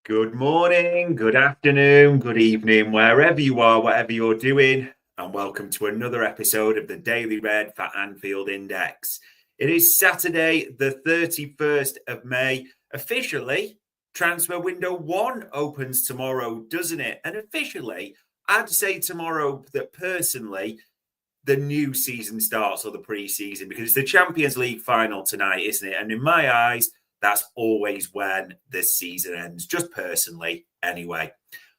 Good morning, good afternoon, good evening, wherever you are, whatever you're doing, and welcome to another episode of the Daily Red for Anfield Index. It is Saturday, the 31st of May. Officially, transfer window 1 opens tomorrow, doesn't it? And officially, I'd say tomorrow that personally, the new season starts, or the pre-season, because it's the Champions League final tonight, isn't it? And in my eyes, that's always when the season ends, just personally, anyway.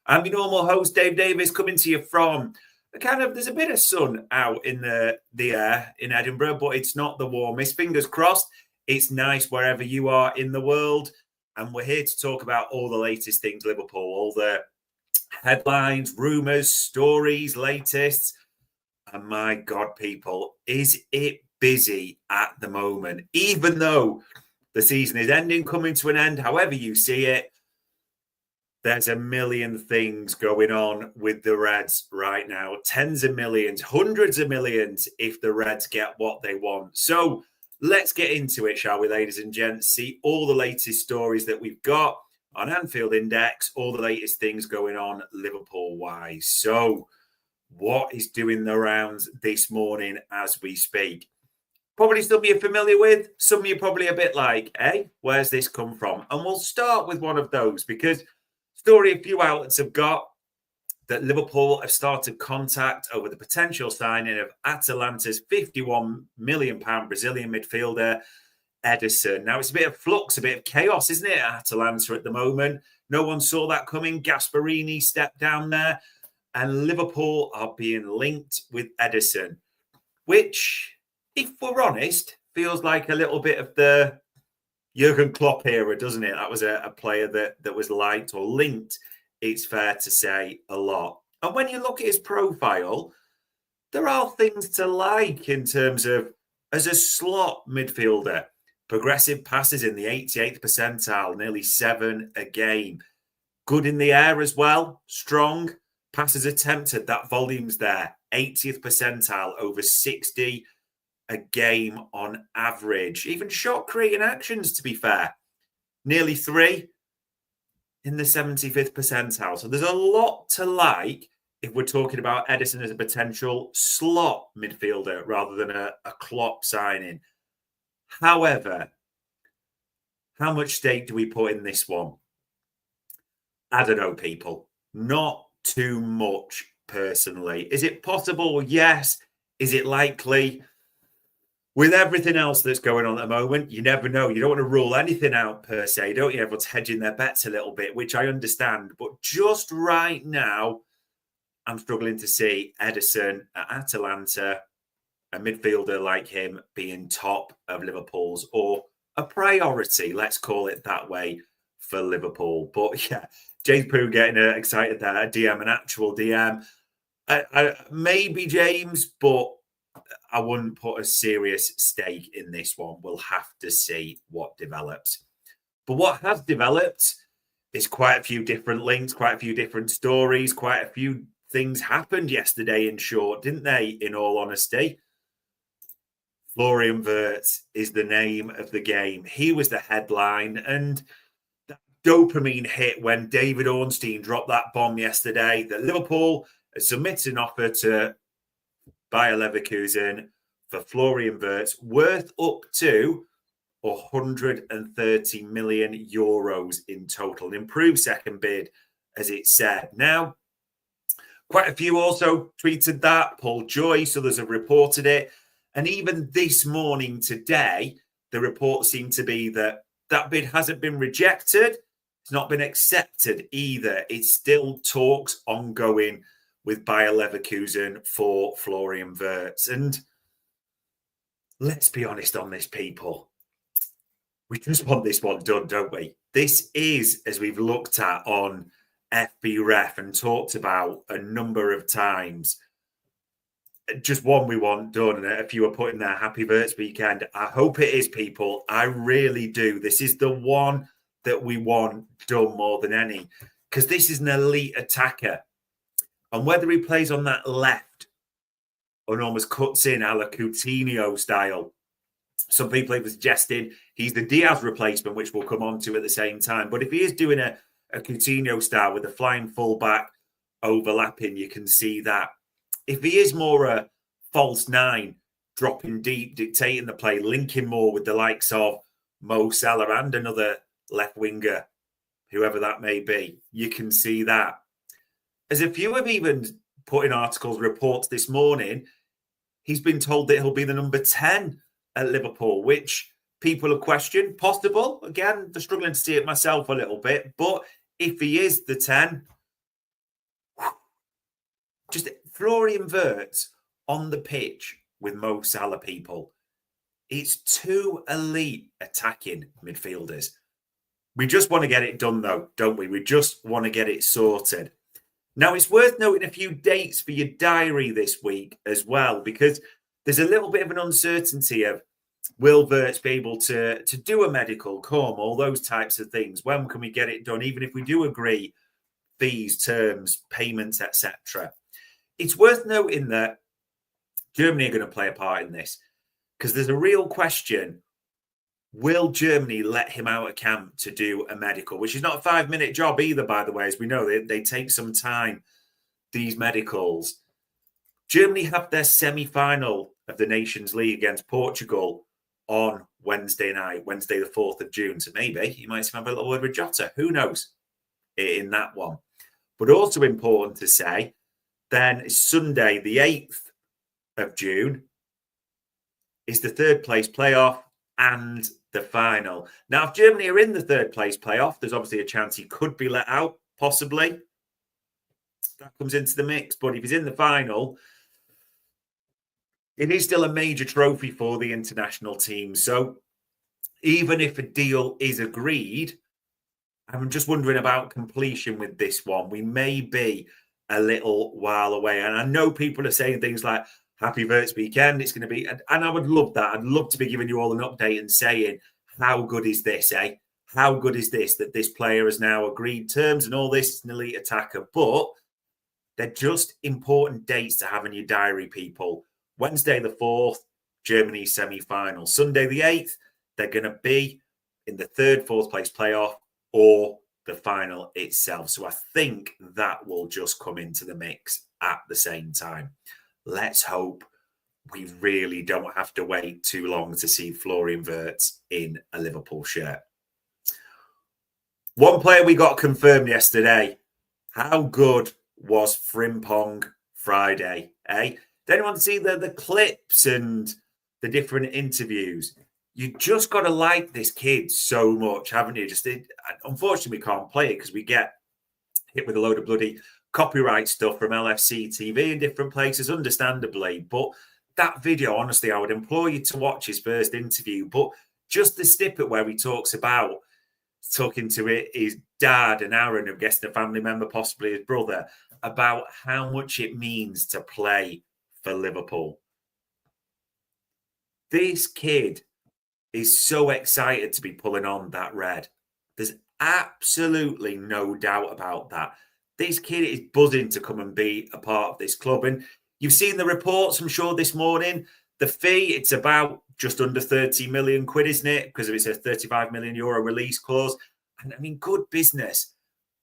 I'm your normal host, Dave Davis, coming to you from there's a bit of sun out in the air in Edinburgh, but it's not the warmest. Fingers crossed, it's nice wherever you are in the world. And we're here to talk about all the latest things Liverpool, all the headlines, rumours, stories, latest. And my God, people, is it busy at the moment? Even though the season is ending, coming to an end, however you see it, there's a million things going on with the Reds right now. Tens of millions, hundreds of millions if the Reds get what they want. So let's get into it, shall we, ladies and gents? See all the latest stories that we've got on Anfield Index, all the latest things going on Liverpool-wise. So what is doing the rounds this morning as we speak? Probably still be familiar with. Some of you probably a bit like, hey, where's this come from? And we'll start with one of those because story a few outlets have got that Liverpool have started contact over the potential signing of Atalanta's £51 million Brazilian midfielder, Ederson. Now, it's a bit of flux, a bit of chaos, isn't it, at Atalanta at the moment? No one saw that coming. Gasperini stepped down there, and Liverpool are being linked with Ederson, which, if we're honest, feels like a little bit of the Jurgen Klopp era, doesn't it? That was a player that was liked or linked, it's fair to say, a lot. And when you look at his profile, there are things to like in terms of, as a slot midfielder, progressive passes in the 88th percentile, nearly 7 a game. Good in the air as well, strong. Passes attempted, that volume's there. 80th percentile, over 60 a game on average. Even shot creating actions, to be fair. Nearly 3 in the 75th percentile. So there's a lot to like if we're talking about Ederson as a potential slot midfielder rather than a Klopp signing. However, how much stake do we put in this one? I don't know, people. Not too much, personally. Is it possible? Yes. Is it likely? With everything else that's going on at the moment, you never know. You don't want to rule anything out per se, don't you? Everyone's hedging their bets a little bit, which I understand. But just right now, I'm struggling to see Ederson at Atalanta, a midfielder like him, being top of Liverpool's, or a priority, let's call it that way, for Liverpool. But yeah, James Pooh getting excited there, a DM, an actual DM. Maybe James, but I wouldn't put a serious stake in this one. We'll have to see what develops. But what has developed is quite a few different links, quite a few different stories, quite a few things happened yesterday, in short, didn't they, in all honesty? Florian Wirtz is the name of the game. He was the headline, and that dopamine hit when David Ornstein dropped that bomb yesterday that Liverpool has submitted an offer to Bayer Leverkusen for Florian Wirtz, worth up to 130 million euros in total. An improved second bid, as it said. Now, quite a few also tweeted that. Paul Joyce, others have reported it. And even this morning, today, the report seemed to be that that bid hasn't been rejected. It's not been accepted either. It's still talks ongoing with Bayer Leverkusen for Florian Wirtz. And let's be honest on this, people. We just want this one done, don't we? This is, as we've looked at on FB Ref and talked about a number of times, just one we want done. And a few are putting their happy Wirtz weekend. I hope it is, people. I really do. This is the one that we want done more than any, because this is an elite attacker. And whether he plays on that left or almost cuts in a la Coutinho style, some people have suggested he's the Diaz replacement, which we'll come on to at the same time. But if he is doing a a Coutinho style with a flying fullback overlapping. You can see that. If he is more a false nine, dropping deep, dictating the play, linking more with the likes of Mo Salah and another left winger, whoever that may be, you can see that. As a few have even put in articles, reports this morning, he's been told that he'll be the number 10 at Liverpool, which people have questioned. Possible. Again, they're struggling to see it myself a little bit. But if he is the 10, just Florian Wirtz on the pitch with Mo Salah, people. It's two elite attacking midfielders. We just want to get it done, though, don't we? We just want to get it sorted. Now, it's worth noting a few dates for your diary this week as well, because there's a little bit of an uncertainty of will Wirtz be able to do a medical, come, all those types of things. When can we get it done, even if we do agree fees, terms, payments, etc. It's worth noting that Germany are going to play a part in this, because there's a real question. Will Germany let him out of camp to do a medical, which is not a 5-minute job either, by the way, as we know, they take some time, these medicals. Germany have their semi-final of the Nations League against Portugal on Wednesday night, Wednesday the 4th of June. So maybe you might have a little word with Jota. Who knows in that one? But also important to say, then Sunday the 8th of June is the third place playoff and the final. Now, if Germany are in the third place playoff, there's obviously a chance he could be let out, possibly. That comes into the mix. But if he's in the final, it is still a major trophy for the international team. So even if a deal is agreed, I'm just wondering about completion with this one. We may be a little while away. And I know people are saying things like, happy Wirtz weekend, it's going to be... And I would love that. I'd love to be giving you all an update and saying, how good is this, eh? How good is this, that this player has now agreed terms and all this, is an elite attacker? But they're just important dates to have in your diary, people. Wednesday the 4th, Germany semi-final. Sunday the 8th, they're going to be in the third, fourth place playoff or the final itself. So I think that will just come into the mix at the same time. Let's hope we really don't have to wait too long to see Florian Wirtz in a Liverpool shirt. One player we got confirmed yesterday. How good was Frimpong Friday, eh? Did anyone see the clips and the different interviews? You just got to like this kid so much, haven't you? Unfortunately, we can't play it because we get hit with a load of bloody copyright stuff from LFC TV in different places, understandably. But that video, honestly, I would implore you to watch his first interview. But just the snippet where he talks about talking to his dad and Aaron, who guessed a family member, possibly his brother, about how much it means to play for Liverpool. This kid is so excited to be pulling on that red. There's absolutely no doubt about that. This kid is buzzing to come and be a part of this club. And you've seen the reports, I'm sure, this morning. The fee, it's about just under 30 million quid, isn't it? Because it's a 35 million euro release clause. And I mean, good business.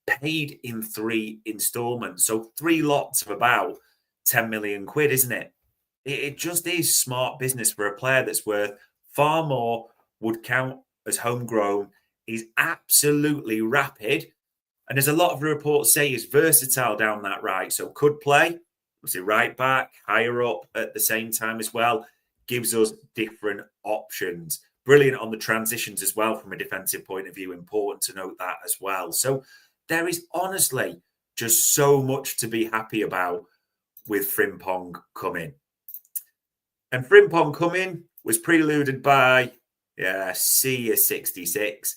Paid in 3 installments. So 3 lots of about 10 million quid, isn't it? It just is smart business for a player that's worth far more, would count as homegrown, is absolutely rapid. And there's a lot of reports say he's versatile down that right. So could play, obviously right back, higher up at the same time as well. Gives us different options. Brilliant on the transitions as well from a defensive point of view. Important to note that as well. So there is honestly just so much to be happy about with Frimpong coming. And Frimpong coming was preluded by C66.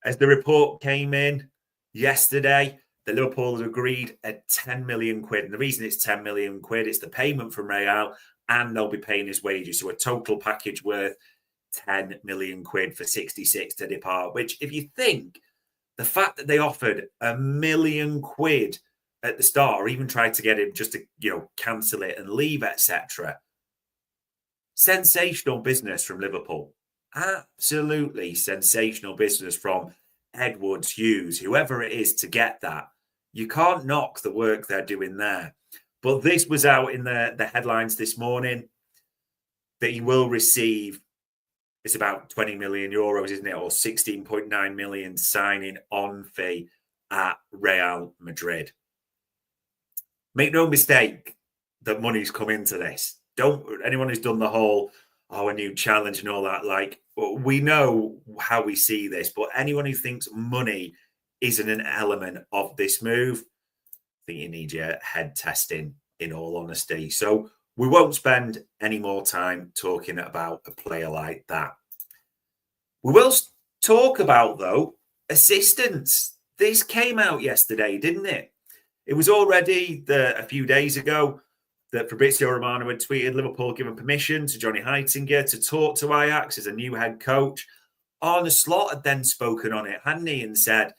As the report came in yesterday, the Liverpool had agreed at 10 million quid. And the reason it's 10 million quid, it's the payment from Real and they'll be paying his wages. So a total package worth 10 million quid for 66 to depart, which if you think the fact that they offered £1 million at the start or even tried to get him just to, cancel it and leave, etc. Sensational business from Liverpool. Absolutely sensational business from Edwards, Hughes, whoever it is to get that. You can't knock the work they're doing there. But this was out in the headlines this morning that he will receive, it's about 20 million euros, isn't it? Or 16.9 million signing on fee at Real Madrid. Make no mistake that money's come into this. Anyone who's done the whole, a new challenge and all that, like, we know how we see this, but anyone who thinks money isn't an element of this move, I think you need your head testing, in all honesty. So we won't spend any more time talking about a player like that. We will talk about, though, assistants. This came out yesterday, didn't it? It was already a few days ago that Fabrizio Romano had tweeted Liverpool given permission to Johnny Heitinga to talk to Ajax as a new head coach. Arne Slot had then spoken on it, hadn't he, and said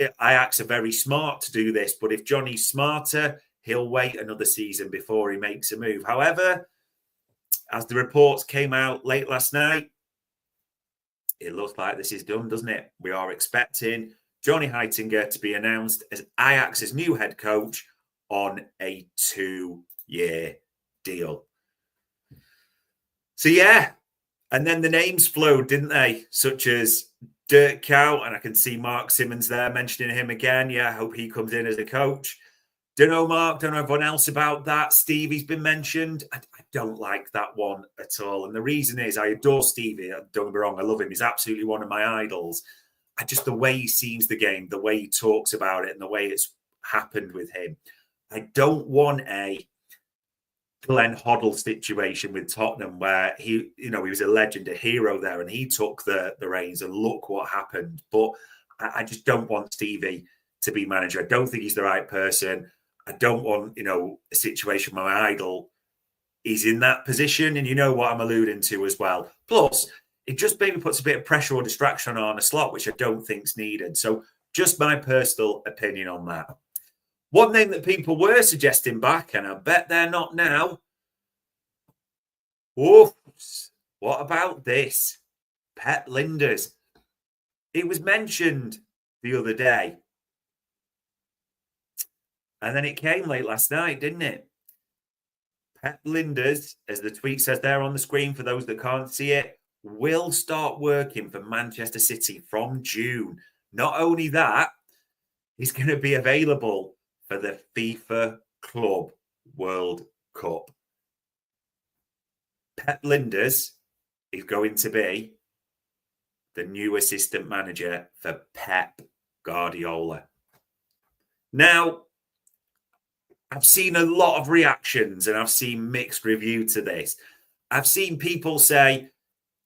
Ajax are very smart to do this, but if Johnny's smarter, he'll wait another season before he makes a move. However, as the reports came out late last night, it looks like this is done, doesn't it? We are expecting Johnny Heitinga to be announced as Ajax's new head coach on a 2-year deal. So, yeah. And then the names flowed, didn't they? Such as Dirk Kuyt, and I can see Mark Simmons there mentioning him again. Yeah, I hope he comes in as a coach. Don't know Mark, don't know everyone else about that. Stevie's been mentioned. I don't like that one at all. And the reason is I adore Stevie. Don't get me wrong, I love him. He's absolutely one of my idols. Just the way he sees the game, the way he talks about it, and the way it's happened with him. I don't want a Glenn Hoddle situation with Tottenham where he was a legend, a hero there, and he took the reins and look what happened. But I just don't want Stevie to be manager. I don't think he's the right person. I don't want, a situation where my idol is in that position. And you know what I'm alluding to as well. Plus, it just maybe puts a bit of pressure or distraction on a slot, which I don't think's needed. So just my personal opinion on that. One name that people were suggesting back, and I bet they're not now. Oops, what about this? Pep Lijnders. It was mentioned the other day. And then it came late last night, didn't it? Pep Lijnders, as the tweet says there on the screen for those that can't see it, will start working for Manchester City from June. Not only that, he's going to be available for the FIFA Club World Cup. Pep Lijnders is going to be the new assistant manager for Pep Guardiola. Now, I've seen a lot of reactions and I've seen mixed review to this. I've seen people say,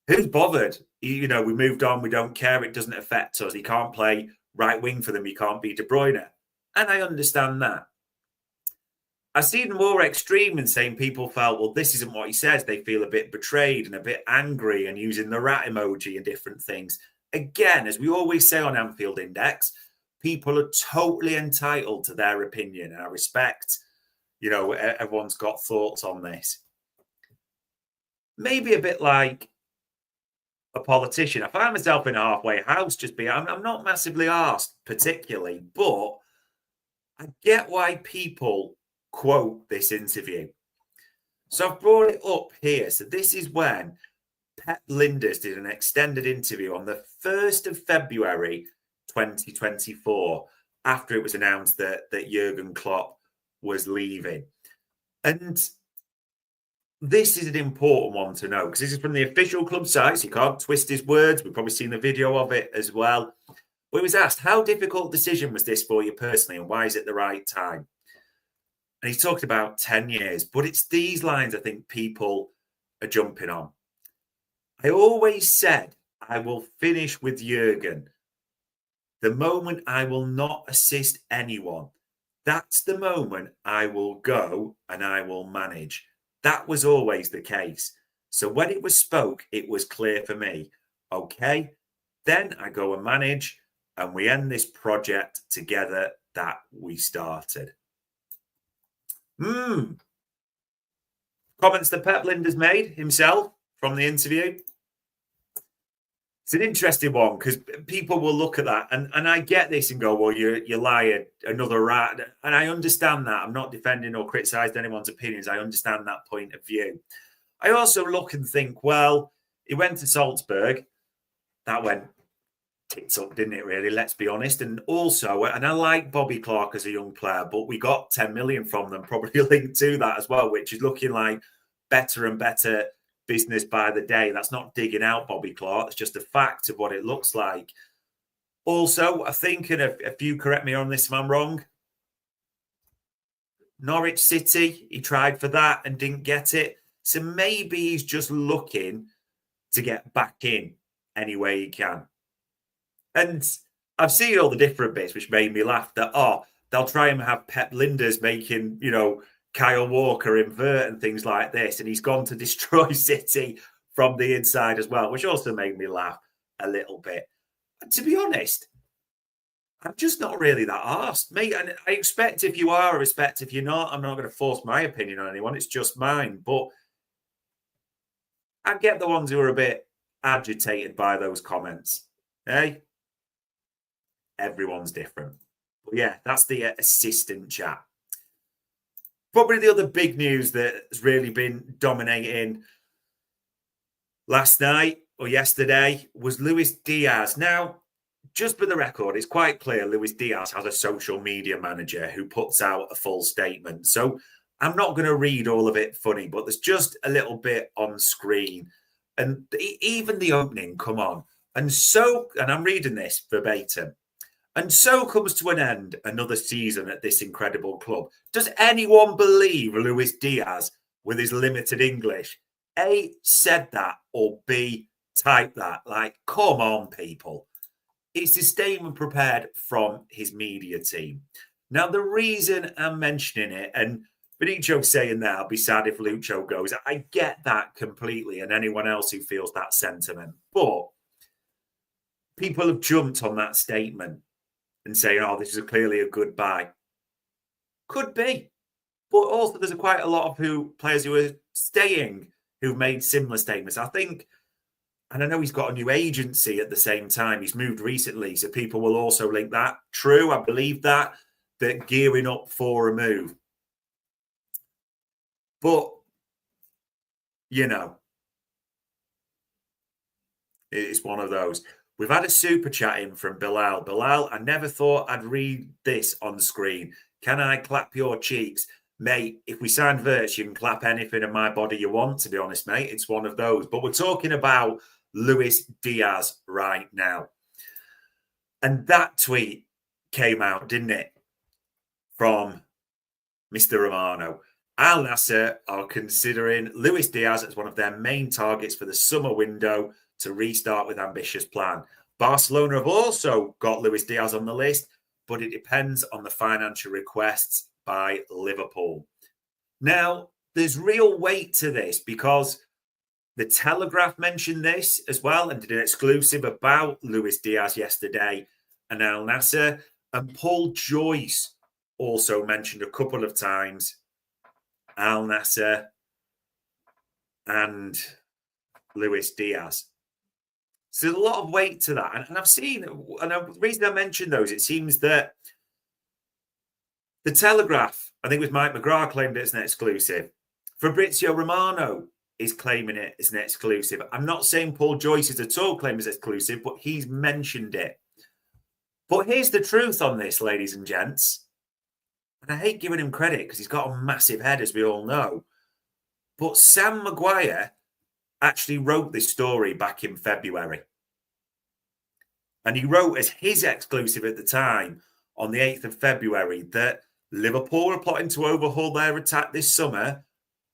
who's bothered? We moved on. We don't care. It doesn't affect us. He can't play right wing for them. He can't be De Bruyne. And I understand that. I've seen more extreme in saying people felt, well, this isn't what he says. They feel a bit betrayed and a bit angry and using the rat emoji and different things. Again, as we always say on Anfield Index, people are totally entitled to their opinion. And I respect, everyone's got thoughts on this. Maybe a bit like a politician. I find myself in a halfway house I'm not massively arsed particularly, but I get why people quote this interview. So I've brought it up here. So this is when Pep Lijnders did an extended interview on the 1st of February 2024 after it was announced that Jurgen Klopp was leaving. And this is an important one to know because this is from the official club site, so you can't twist his words. We've probably seen the video of it as well. But he was asked, how difficult decision was this for you personally and why is it the right time? And he's talked about 10 years, but it's these lines I think people are jumping on. I always said I will finish with Jurgen. The moment I will not assist anyone, that's the moment I will go and I will manage. That was always the case. So when it was spoke, it was clear for me. Okay, then I go and manage and we end this project together that we started. Comments that Pep Lijnders made himself from the interview. It's an interesting one because people will look at that, and I get this and go, well, you liar, another rat. And I understand that. I'm not defending or criticising anyone's opinions. I understand that point of view. I also look and think, well, he went to Salzburg. That went tits up, didn't it, really? Let's be honest. And also, and I like Bobby Clark as a young player, but we got 10 million from them, probably linked to that as well, which is looking like better and better business by the day. That's not digging out Bobby Clark. It's just a fact of what it looks like. Also, I think, and if you correct me on this if I'm wrong, Norwich City, he tried for that and didn't get it. So maybe he's just looking to get back in any way he can. And I've seen all the different bits, which made me laugh that, they'll try and have Pep Lijnders making, Kyle Walker invert and things like this. And he's gone to destroy City from the inside as well, which also made me laugh a little bit. And to be honest, I'm just not really that arsed, mate. And I expect if you are, I respect if you're not. I'm not going to force my opinion on anyone. It's just mine. But I get the ones who are a bit agitated by those comments. Hey, everyone's different. But yeah, that's the assistant chat. Probably the other big news that has really been dominating last night or yesterday was Luis Diaz. Now, just for the record, it's quite clear Luis Diaz has a social media manager who puts out a full statement. So I'm not going to read all of it funny, but there's just a little bit on screen. And even the opening, come on. And I'm reading this verbatim. And so comes to an end another season at this incredible club. Does anyone believe Luis Diaz with his limited English? A, said that, or B, typed that? Like, come on, people. It's a statement prepared from his media team. Now, the reason I'm mentioning it, and Benicio saying that, I'll be sad if Lucho goes. I get that completely, and anyone else who feels that sentiment. But people have jumped on that statement and saying, this is clearly a good buy. Could be. But also there's quite a lot of players who are staying who've made similar statements. I think, and I know he's got a new agency at the same time. He's moved recently, so people will also link that. True, I believe that gearing up for a move. But, it's one of those. We've had a super chat in from Bilal. Bilal, I never thought I'd read this on screen. Can I clap your cheeks? Mate, if we sign Wirtz, you can clap anything in my body you want, to be honest, mate. It's one of those. But we're talking about Luis Diaz right now. And that tweet came out, didn't it? From Mr. Romano. Al Nassr are considering Luis Diaz as one of their main targets for the summer window to restart with ambitious plan. Barcelona have also got Luis Diaz on the list, but it depends on the financial requests by Liverpool. Now, there's real weight to this because the Telegraph mentioned this as well and did an exclusive about Luis Diaz yesterday and Al Nassr. And Paul Joyce also mentioned a couple of times Al Nassr and Luis Diaz. So there's a lot of weight to that. And I've seen, and the reason I mentioned those, it seems that the Telegraph, I think it was Mike McGrath, claimed it as an exclusive. Fabrizio Romano is claiming it as an exclusive. I'm not saying Paul Joyce is at all claimed as exclusive, but he's mentioned it. But here's the truth on this, ladies and gents. And I hate giving him credit because he's got a massive head, as we all know. But Sam Maguire actually wrote this story back in February. And he wrote as his exclusive at the time on the 8th of February that Liverpool are plotting to overhaul their attack this summer.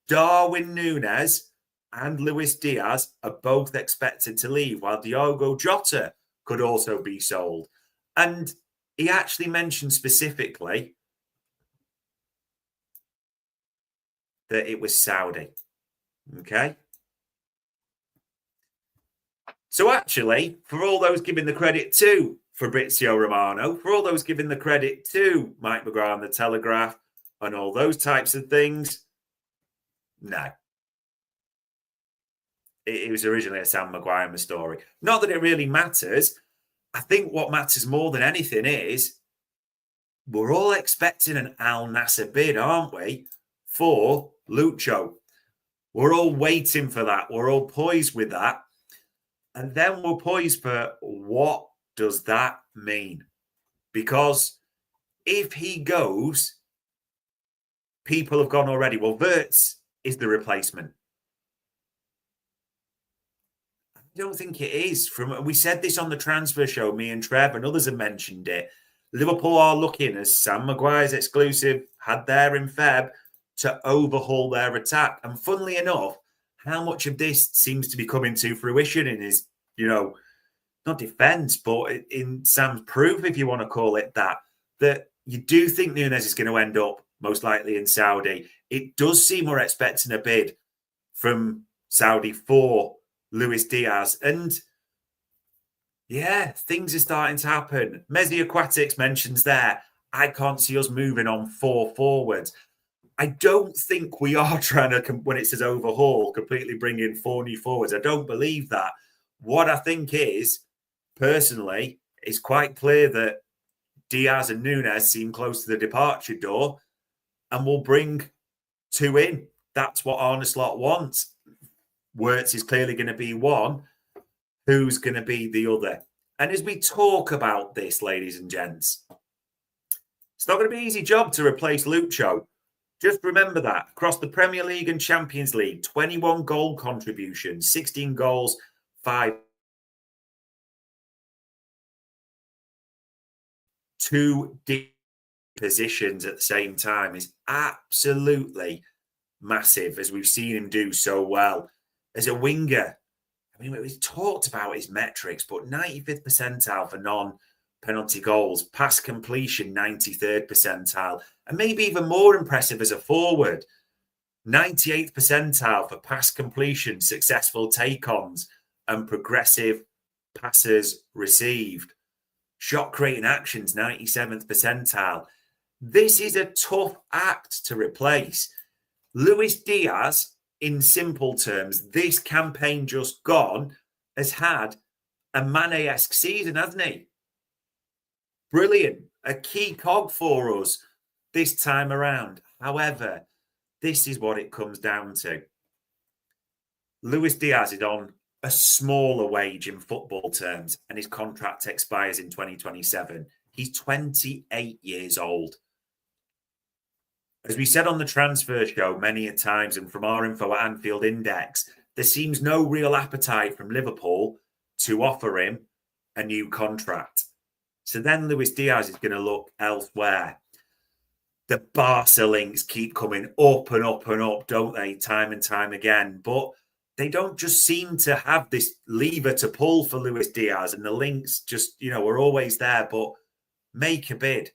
Darwin Núñez and Luis Diaz are both expected to leave, while Diogo Jota could also be sold. And he actually mentioned specifically that it was Saudi. Okay? So actually, for all those giving the credit to Fabrizio Romano, for all those giving the credit to Mike McGrath and the Telegraph and all those types of things, no. It was originally a Sam Maguire story. Not that it really matters. I think what matters more than anything is we're all expecting an Al Nassr bid, aren't we, for Lucho? We're all waiting for that. We're all poised with that. And then we're poised for what does that mean? Because if he goes, people have gone already. Well, Wirtz is the replacement. I don't think it is. We said this on the transfer show, me and Trev and others have mentioned it. Liverpool are looking, as Sam Maguire's exclusive had there in Feb, to overhaul their attack. And funnily enough, how much of this seems to be coming to fruition in his, not defence, but in Sam's proof, if you want to call it that you do think Núñez is going to end up most likely in Saudi. It does seem we're expecting a bid from Saudi for Luis Diaz. And yeah, things are starting to happen. Messi Aquatics mentions there, I can't see us moving on 4 forwards. I don't think we are trying to, when it says overhaul, completely bring in 4 new forwards. I don't believe that. What I think is, personally, it's quite clear that Diaz and Núñez seem close to the departure door and will bring 2 in. That's what Arne Slot wants. Wirtz is clearly going to be one. Who's going to be the other? And as we talk about this, ladies and gents, it's not going to be an easy job to replace Lucho. Just remember that. Across the Premier League and Champions League, 21 goal contributions, 16 goals, 5. 2 deep positions at the same time is absolutely massive, as we've seen him do so well. As a winger, I mean, we've talked about his metrics, but 95th percentile for non-penalty goals, pass completion, 93rd percentile, and maybe even more impressive as a forward, 98th percentile for pass completion, successful take-ons, and progressive passes received. Shot creating actions, 97th percentile. This is a tough act to replace. Luis Diaz, in simple terms, this campaign just gone, has had a Mane-esque season, hasn't he? Brilliant. A key cog for us this time around. However, this is what it comes down to. Luis Diaz is on a smaller wage in football terms, and his contract expires in 2027. He's 28 years old. As we said on the transfer show many a times, and from our info at Anfield Index, there seems no real appetite from Liverpool to offer him a new contract. So then Luis Diaz is going to look elsewhere. The Barca links keep coming up and up and up, don't they? Time and time again. But they don't just seem to have this lever to pull for Luis Diaz, and the links just, are always there, but make a bid.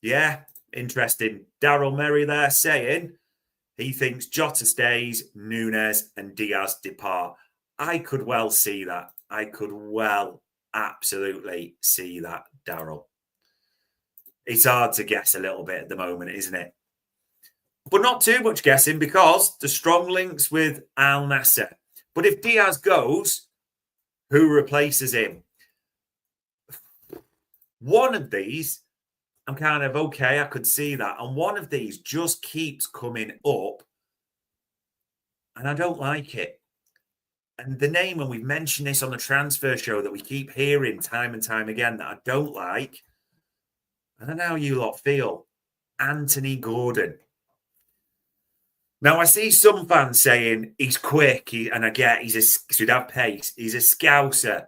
Yeah, interesting. Daryl Merry there saying he thinks Jota stays, Núñez and Diaz depart. I could well see that. I could well absolutely see that, Daryl. It's hard to guess a little bit at the moment, isn't it? But not too much guessing, because the strong links with Al Nassr. But if Diaz goes, who replaces him? One of these, I'm kind of, okay, I could see that. And one of these just keeps coming up, and I don't like it. And the name, and we've mentioned this on the transfer show, that we keep hearing time and time again that I don't like, I don't know how you lot feel, Anthony Gordon. Now, I see some fans saying he's quick, and I get he'd have pace. He's a scouser.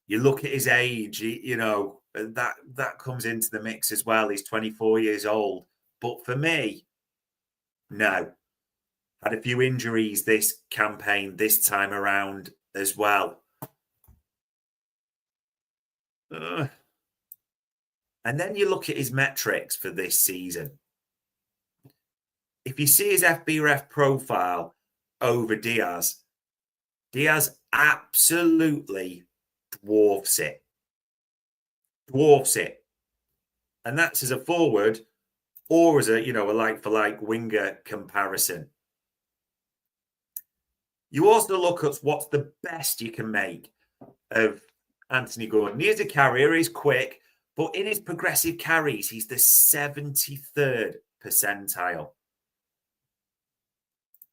You look at his age, that comes into the mix as well. He's 24 years old. But for me, no. Had a few injuries this campaign, this time around as well. And then you look at his metrics for this season. If you see his FBref profile over Diaz, Diaz absolutely dwarfs it. And that's as a forward or as a like-for-like winger comparison. You also look at what's the best you can make of Anthony Gordon. He is a carrier, he's quick, but in his progressive carries, he's the 73rd percentile.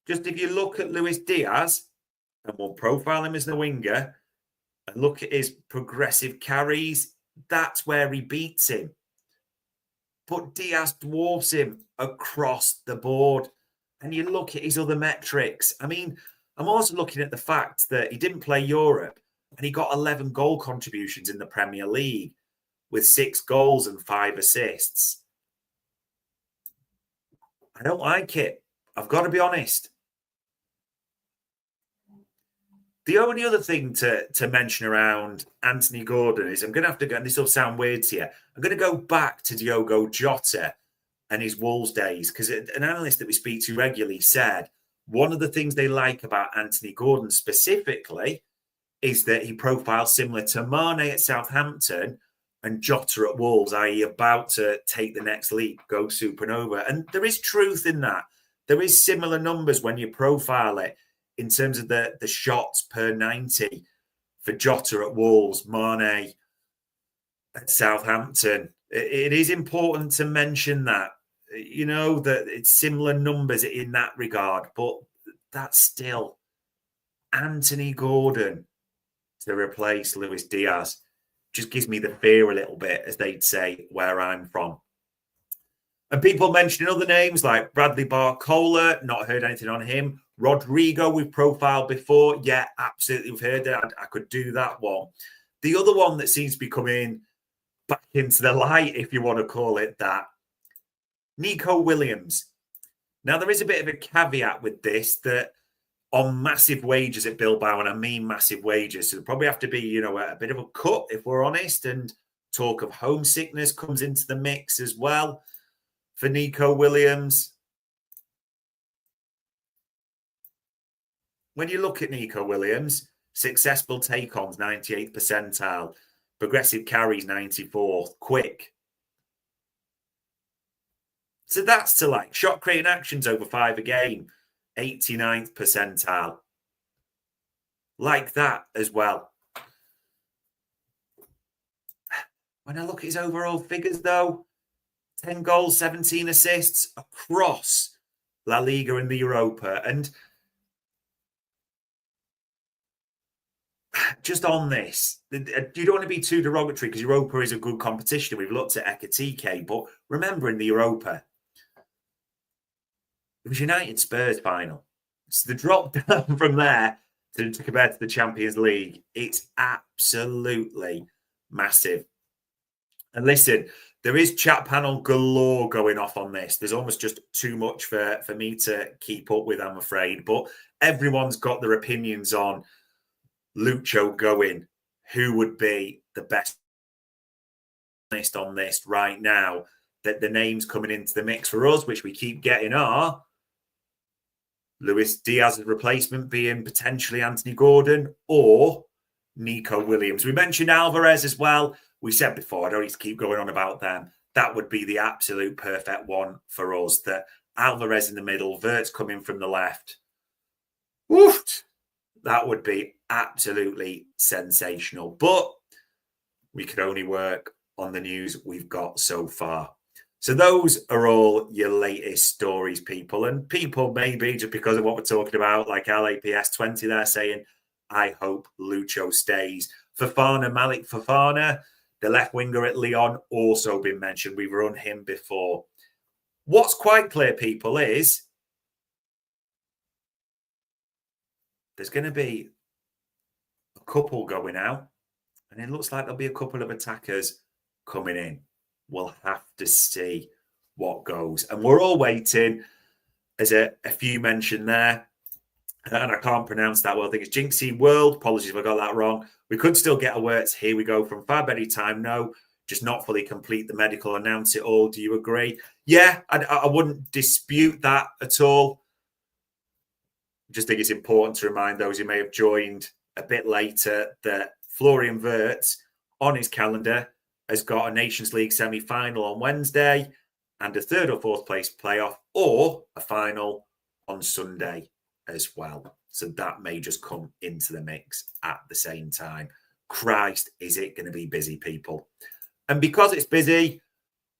Just if you look at Luis Diaz, and we'll profile him as the winger, and look at his progressive carries, that's where he beats him. But Diaz dwarfs him across the board. And you look at his other metrics. I mean, I'm also looking at the fact that he didn't play Europe and he got 11 goal contributions in the Premier League with 6 goals and 5 assists. I don't like it. I've got to be honest. The only other thing to mention around Anthony Gordon is I'm going to have to go, and this will sound weird to you, I'm going to go back to Diogo Jota and his Wolves days, because an analyst that we speak to regularly said one of the things they like about Anthony Gordon specifically is that he profiles similar to Mane at Southampton and Jota at Wolves, i.e. about to take the next leap, go supernova. And there is truth in that. There is similar numbers when you profile it in terms of the shots per 90 for Jota at Wolves, Mane at Southampton. It is important to mention that, you know, that it's similar numbers in that regard, but that's still Anthony Gordon to replace Luis Diaz. Just gives me the fear a little bit, as they'd say, where I'm from. And people mentioning other names like Bradley Barcola, not heard anything on him. Rodrigo, we've profiled before. Yeah, absolutely, we've heard it. I could do that one. The other one that seems to be coming back into the light, if you want to call it that, Nico Williams. Now, there is a bit of a caveat with this, that on massive wages at Bilbao, and I mean massive wages, so there'll probably have to be, you know, a bit of a cut, if we're honest, and talk of homesickness comes into the mix as well for Nico Williams. When you look at Nico Williams, successful take-ons, 98th percentile, progressive carries, 94th, quick. So that's to like shot creating actions over 5 a game, 89th percentile. Like that as well. When I look at his overall figures, though, 10 goals, 17 assists across La Liga and the Europa. And just on this, you don't want to be too derogatory because Europa is a good competition. We've looked at Ekatike, but remember in the Europa, it was United Spurs final. So the drop down from there to compare to the Champions League, it's absolutely massive. And listen, there is chat panel galore going off on this. There's almost just too much for me to keep up with, I'm afraid. But everyone's got their opinions on Lucho going. Who would be the best on this right now? That the names coming into the mix for us, which we keep getting, are Luis Diaz's replacement being potentially Anthony Gordon or Nico Williams. We mentioned Alvarez as well. We said before, I don't need to keep going on about them. That would be the absolute perfect one for us. That Alvarez in the middle, Wirtz coming from the left. Woof! That would be absolutely sensational. But we could only work on the news we've got so far. So those are all your latest stories, people. And people maybe, just because of what we're talking about, like LAPS20, they're saying, I hope Lucho stays. Fofana, Malik Fofana, the left winger at Lyon, also been mentioned. We've run him before. What's quite clear, people, is there's going to be a couple going out, and it looks like there'll be a couple of attackers coming in. We'll have to see what goes. And we're all waiting. There's a few mentioned there, and I can't pronounce that well. I think it's Jinxie World. Apologies if I got that wrong. We could still get a Wirtz. Here we go from Fab anytime. No, just not fully complete the medical, announce it all. Do you agree? Yeah, I wouldn't dispute that at all. Just think it's important to remind those who may have joined a bit later that Florian Wirtz on his calendar has got a Nations League semi-final on Wednesday and a 3rd or 4th place playoff or a final on Sunday as well. So that may just come into the mix at the same time. Christ, is it going to be busy, people? And because it's busy,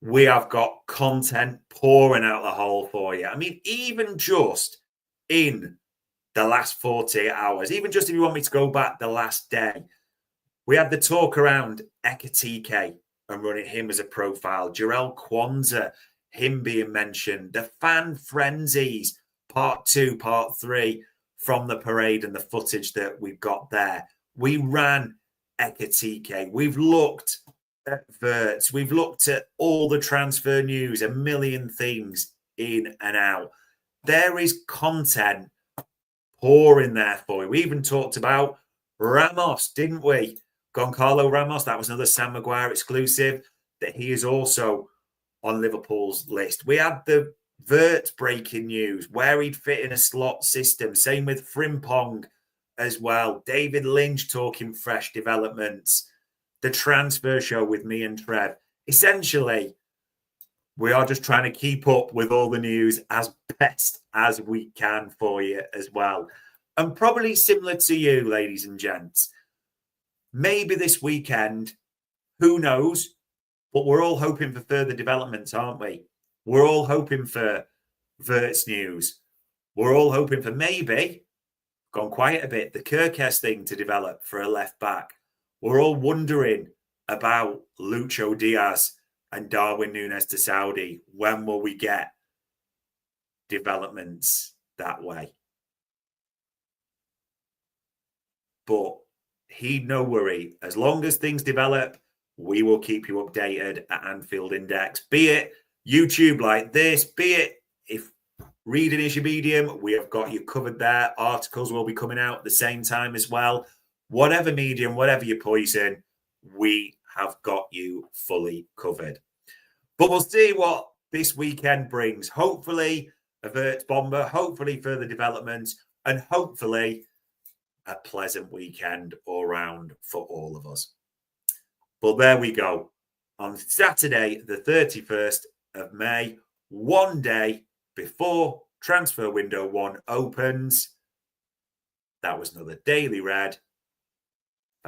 we have got content pouring out the hole for you. I mean, even just in the last 48 hours, even just if you want me to go back the last day, we had the talk around Ekatike and running him as a profile. Jarell Kwanzaa, him being mentioned. The fan frenzies, part 2, part 3 from the parade and the footage that we've got there. We ran Ekatike. We've looked at Wirtz. We've looked at all the transfer news, a million things in and out. There is content pouring there for you. We even talked about Ramos, didn't we? Goncalo Ramos, that was another Sam Maguire exclusive, that he is also on Liverpool's list. We had the Wirtz breaking news, where he'd fit in a slot system. Same with Frimpong as well. David Lynch talking fresh developments. The transfer show with me and Trev. Essentially, we are just trying to keep up with all the news as best as we can for you as well. And probably similar to you, ladies and gents. Maybe this weekend, who knows? But we're all hoping for further developments, aren't we? We're all hoping for Wirtz news. We're all hoping for maybe, gone quiet a bit, the Kirkes thing to develop for a left back. We're all wondering about Lucho Diaz and Darwin Núñez to Saudi. When will we get developments that way? But heed no worry. As long as things develop, we will keep you updated at Anfield Index. Be it YouTube like this, be it if reading is your medium, we have got you covered there. Articles will be coming out at the same time as well. Whatever medium, whatever your poison, we have got you fully covered. But we'll see what this weekend brings. Hopefully, a Wirtz bomber, hopefully further developments, and hopefully a pleasant weekend all round for all of us. But there we go. On Saturday, the 31st of May, one day before transfer window 1 opens, that was another Daily Red